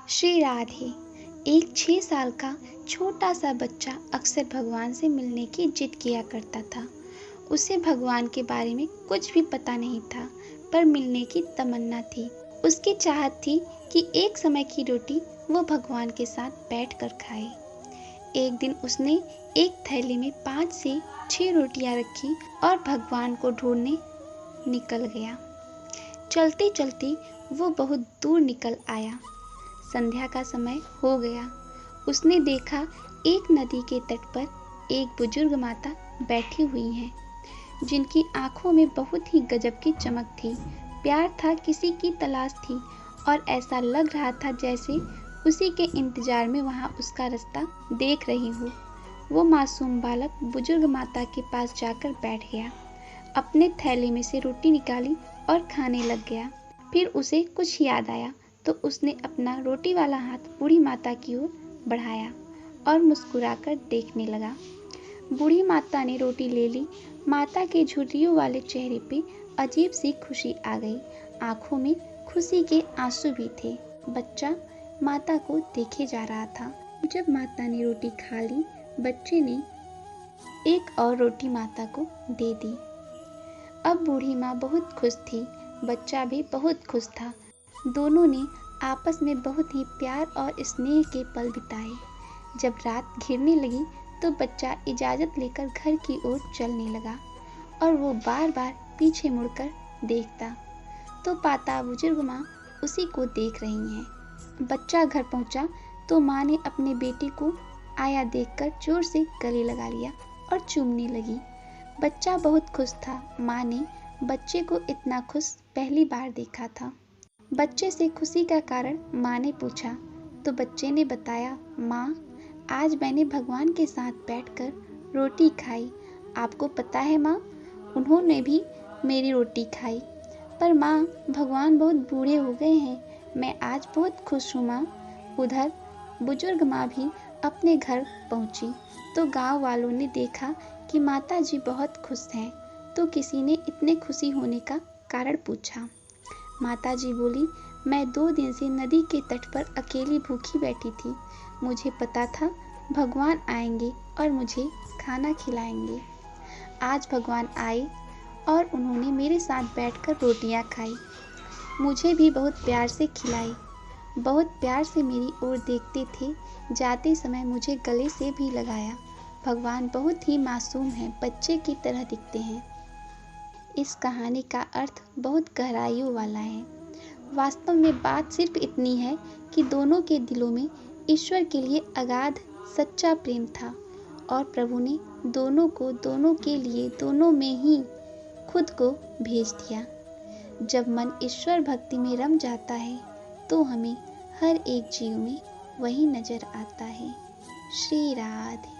श्री राधे। एक 6 साल का छोटा सा बच्चा अक्सर भगवान से मिलने की जिद किया करता था। उसे भगवान के बारे में कुछ भी पता नहीं था, पर मिलने की तमन्ना थी। उसकी चाहत थी कि एक समय की रोटी वो भगवान के साथ बैठकर खाए। एक दिन उसने एक थैली में 5 से 6 रोटियां रखी और भगवान को ढूंढने निकल गया। चलते चलते वो बहुत दूर निकल आया। संध्या का समय हो गया। उसने देखा एक नदी के तट पर एक बुजुर्ग माता बैठी हुई हैं, जिनकी आंखों में बहुत ही गजब की चमक थी। प्यार था, किसी की तलाश थी और ऐसा लग रहा था जैसे उसी के इंतजार में वहां उसका रास्ता देख रही हो। वो मासूम बालक बुजुर्ग माता के पास जाकर बैठ गया, अपने थैले में से रोटी निकाली और खाने लग गया। फिर उसे कुछ याद आया तो उसने अपना रोटी वाला हाथ बूढ़ी माता की ओर बढ़ाया और मुस्कुराकर देखने लगा। बूढ़ी माता ने रोटी ले ली। माता के झुर्रियों वाले चेहरे पे अजीब सी खुशी आ गई। आंखों में खुशी के आंसू भी थे। बच्चा माता को देखे जा रहा था। जब माता ने रोटी खा ली, बच्चे ने एक और रोटी माता को दे दी। अब बूढ़ी माँ बहुत खुश थी, बच्चा भी बहुत खुश था। दोनों ने आपस में बहुत ही प्यार और स्नेह के पल बिताए। जब रात घिरने लगी तो बच्चा इजाज़त लेकर घर की ओर चलने लगा और वो बार बार पीछे मुड़कर देखता तो पाता बुजुर्ग माँ उसी को देख रही हैं। बच्चा घर पहुँचा तो माँ ने अपने बेटे को आया देखकर जोर से गले लगा लिया और चूमने लगी। बच्चा बहुत खुश था। माँ ने बच्चे को इतना खुश पहली बार देखा था। बच्चे से खुशी का कारण माँ ने पूछा तो बच्चे ने बताया, माँ, आज मैंने भगवान के साथ बैठकर रोटी खाई। आपको पता है माँ, उन्होंने भी मेरी रोटी खाई। पर माँ, भगवान बहुत बूढ़े हो गए हैं। मैं आज बहुत खुश हूँ माँ। उधर बुजुर्ग माँ भी अपने घर पहुँची तो गांव वालों ने देखा कि माता जी बहुत खुश हैं, तो किसी ने इतने खुशी होने का कारण पूछा। माता जी बोली, मैं 2 दिन से नदी के तट पर अकेली भूखी बैठी थी। मुझे पता था भगवान आएंगे और मुझे खाना खिलाएंगे। आज भगवान आए और उन्होंने मेरे साथ बैठकर रोटियां खाई। मुझे भी बहुत प्यार से खिलाई। बहुत प्यार से मेरी ओर देखते थे। जाते समय मुझे गले से भी लगाया। भगवान बहुत ही मासूम हैं, बच्चे की तरह दिखते हैं। इस कहानी का अर्थ बहुत गहराइयों वाला है। वास्तव में बात सिर्फ इतनी है कि दोनों के दिलों में ईश्वर के लिए अगाध सच्चा प्रेम था और प्रभु ने दोनों को दोनों के लिए दोनों में ही खुद को भेज दिया। जब मन ईश्वर भक्ति में रम जाता है तो हमें हर एक जीव में वही नजर आता है। श्री राधे।